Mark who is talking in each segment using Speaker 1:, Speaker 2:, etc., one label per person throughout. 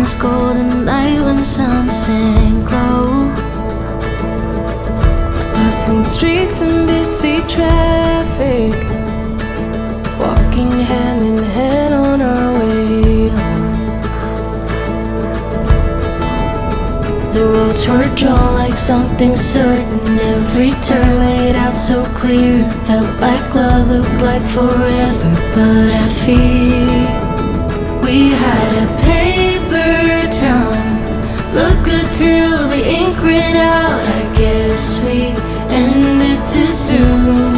Speaker 1: this golden light when sunset glow.
Speaker 2: Bustling streets and busy traffic, walking hand in hand on our way home.
Speaker 1: The roads were drawn like something certain, every turn laid out so clear. Felt like love, looked like forever, but I fear we had a paper town. Look good till the ink ran out. I guess we ended too soon.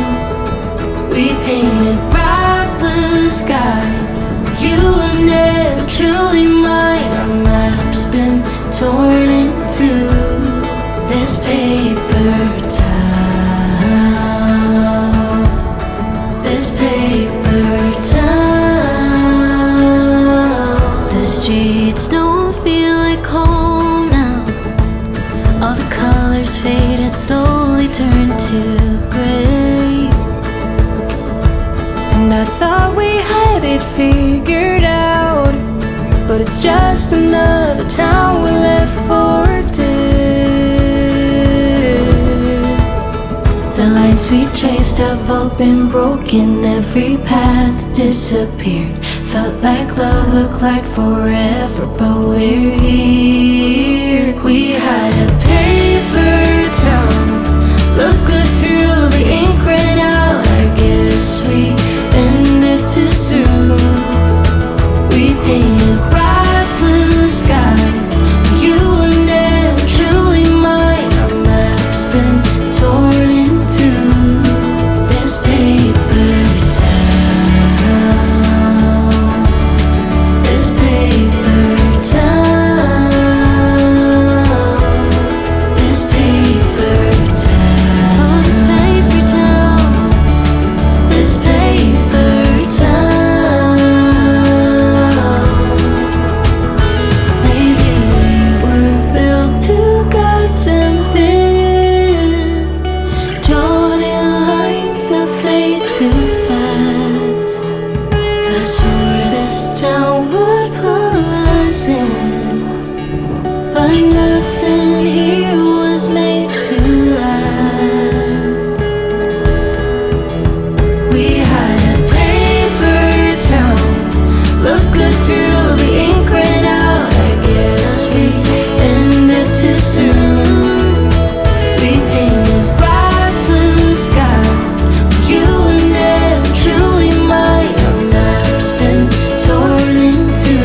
Speaker 1: We painted bright blue skies, you were never truly mine. Our map's been torn into this paper town, this paper town. The streets don't feel like home now. All the colors faded, slowly turned to gray.
Speaker 2: And I thought we had it figured out, but it's just another town we left for dead.
Speaker 1: The lines we chased have all been broken, every path disappeared. Felt like love, looked like forever, but we're here. We had a paper town, look good till the ink ran out. I guess we ended too soon. We painted bright blue skies, you were never truly mine. Our map's been torn into this paper town, this paper town, this paper town, this paper town, this paper town. Maybe we were built too goddamn thin, drawn in lines that fade too fast. I swore this town would pull us in, but nothing here was made to last. We had a paper town, look good till the ink ran out. I guess we ended too soon. We painted bright blue skies, you were never truly mine. Our map's been torn into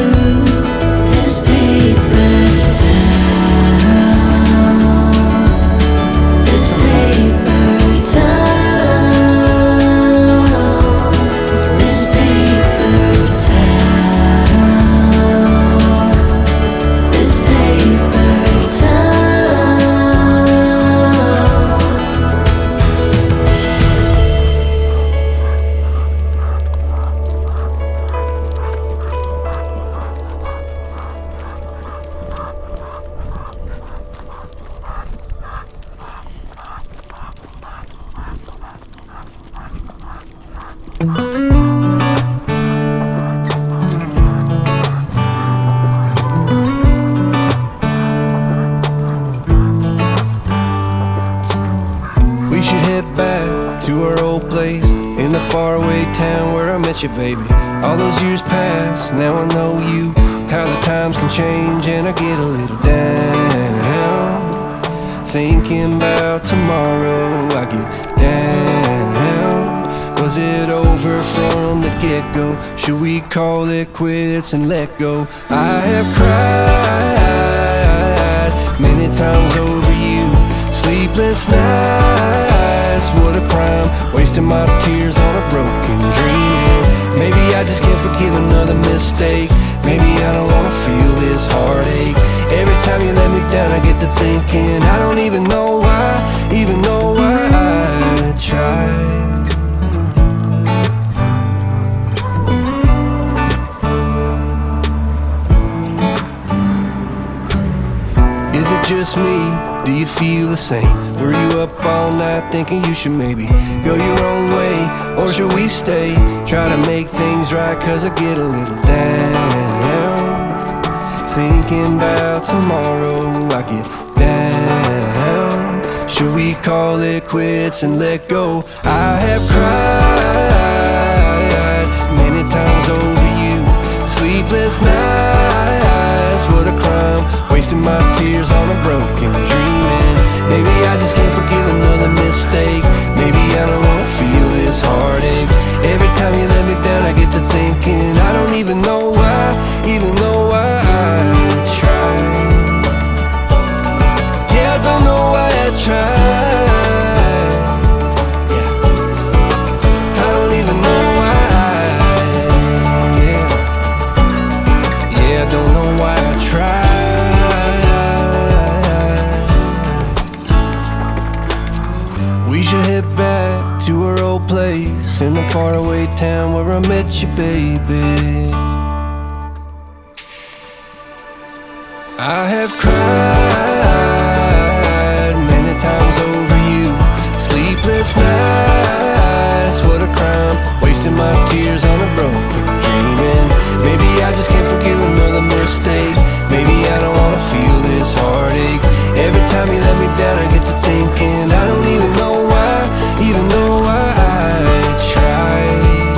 Speaker 1: this paper town, this paper town, this paper town, this paper
Speaker 3: We should head back to our old place in the faraway town where I met you, baby. All those years pass, now I know you. How the times can change and I get a little down. Thinking about tomorrow, I get down. Was it over from the get-go? Should we call it quits and let go? I have cried many times over you. Sleepless nights, what a crime, wasting my tears on a broken dream. Maybe I just can't forgive another mistake. Maybe I don't wanna feel this heartache. Every time you let me down I get to thinking I don't even know why I tried. Is it just me? Do you feel the same? Were you up all night thinking you should maybe go your own way? Or should we stay, try to make things right? Cause I get a little down, thinking thinking about tomorrow. I get down. Should we call it quits and let go? I have cried many times over you. Sleepless nights, what a crime. Wasting my tears on a broken dream. And maybe I just can't forgive another mistake. Maybe I don't wanna feel this heartache. Every time you let me down I get to thinking I don't even know why, even though I tried. Yeah, I don't know why I tried. Yeah, I don't even know why. Yeah, I don't know why I tried. We should head back to our old place in the faraway town where I met you, baby. I have cried many times over you. Sleepless nights, what a crime. Wasting my tears on a broken dream. And maybe I just can't forgive another mistake. Maybe I don't wanna feel this heartache. Every time you let me down I get to thinking I don't even know why, even though I tried.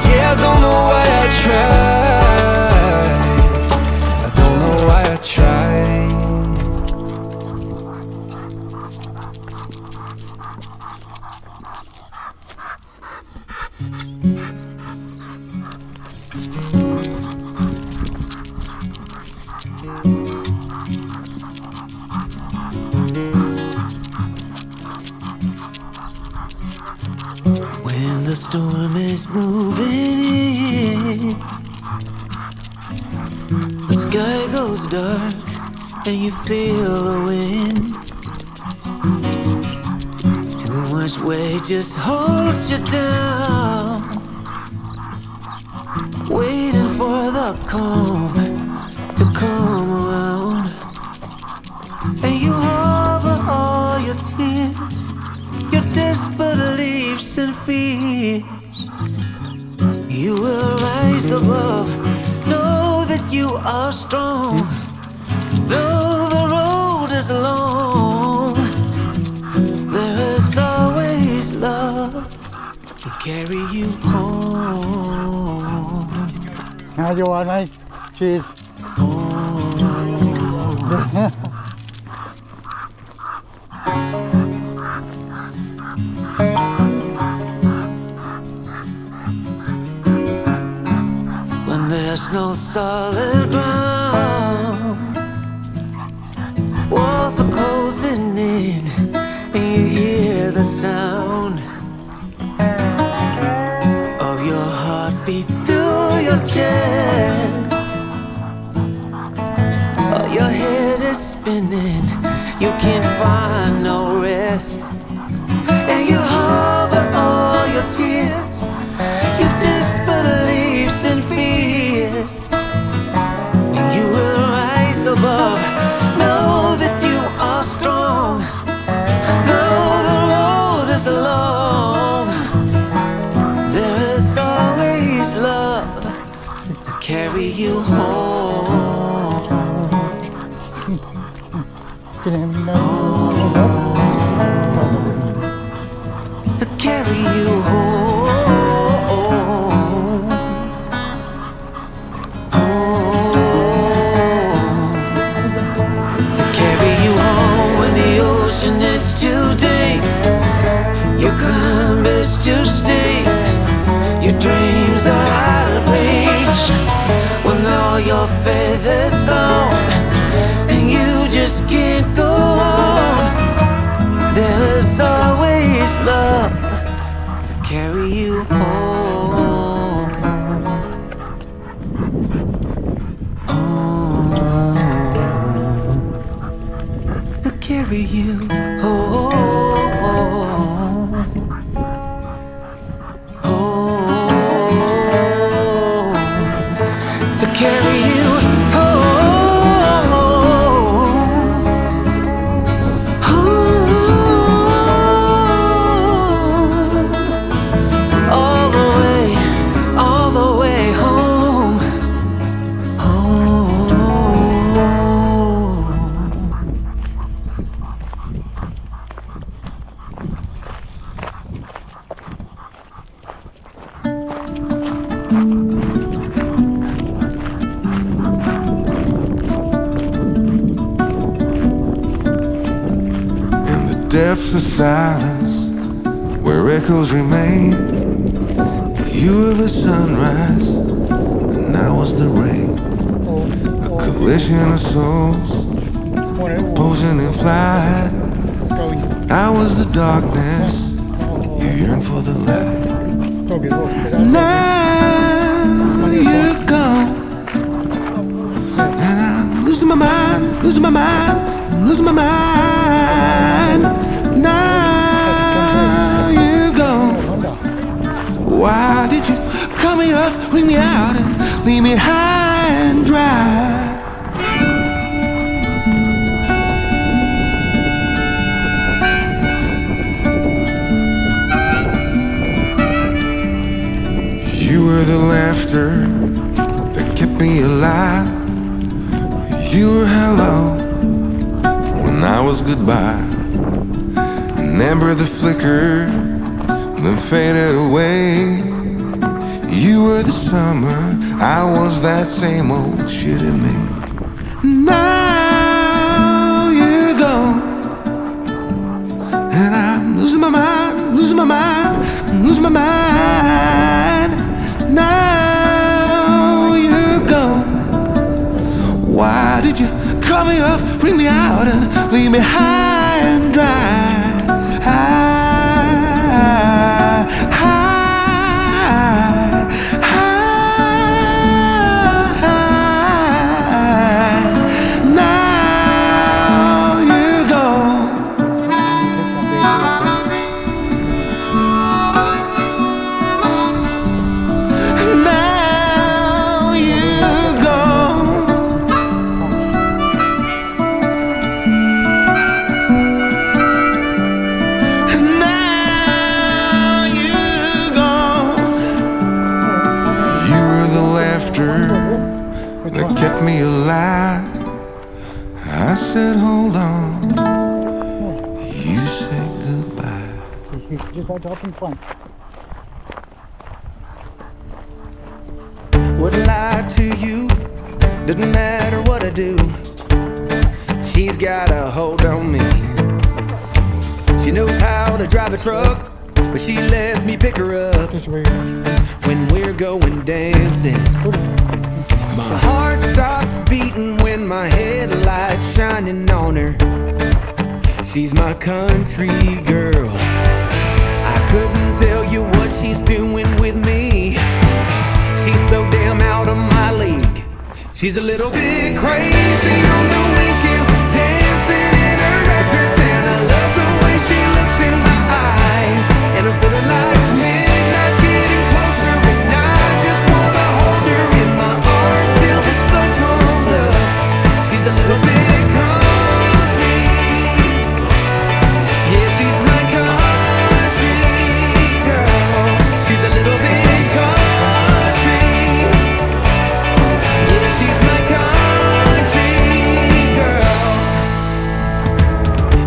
Speaker 3: Yeah, I don't know why I tried. I don't know why I tried.
Speaker 4: When the storm is moving in, the sky goes dark and you feel the wind. Too much weight just holds you down, waiting for the calm to come around. And you harbor all your tears, your desperate leaves and fear. You will rise above, know that you are strong. Though the road is long, there is always love to carry you home.
Speaker 5: You want my cheese?
Speaker 4: When there's no solid ground, walls are closing in, and you hear the sound of your heartbeat through your chest. Oh, your head is spinning, you can't find no rest. And you harbor all your tears, your desperate leaves and fear. And you will rise above, know that you are strong. Though the road is long, there is always love to carry you home. To carry you home. To carry you home when the ocean is too deep. Your climb is to steep. Your dreams are out of reach. When all your faith is gone and you just can't go on, there is always love to carry you home. To carry you home. To carry you all the way home. Home.
Speaker 6: depths of silence where echoes remain. You were the sunrise and I was the rain. A collision of souls opposing in flight. I was the darkness, you yearned for the light. Now you're gone, and I'm losing my mind, losing my mind, I'm losing my mind. Now you're gone. Why did you cut me up, bring me out, and leave me high and dry? You were the laughter that kept me alive. You were hello when I was goodbye. An ember that flickered then faded away. You were the summer, I was that same old shit in me. Now you're gone, and I'm losing my mind, losing my mind, I'm losing my mind. Now you're gone. Why did you call me up, bring me out, and leave me high and dry? High, high, high. Now you're gone. That kept me alive. I said hold on, you said goodbye.
Speaker 5: Just like up in front.
Speaker 3: Wouldn't lie to you, doesn't matter what I do. She's got a hold on me. She knows how to drive a truck, but she lets me pick her up when we're going dancing. My heart stops beating when my headlights shining on her. She's my country girl. I couldn't tell you what she's doing with me. She's so damn out of my league. She's a little bit crazy on the weekends, dancing in her red dress, and I love the way she looks in my eyes. And I'm feeling like midnight's getting closer, and I just wanna hold her in my arms till the sun comes up. She's a little bit country, yeah, she's my country girl. She's a little bit country, yeah, she's my country girl.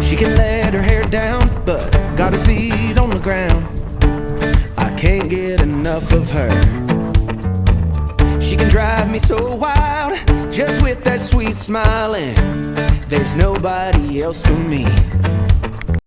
Speaker 3: She can let her hair down, but got her feet on the ground. I can't get enough of her. She can drive me so wild, just with that sweet smile, and there's nobody else for me.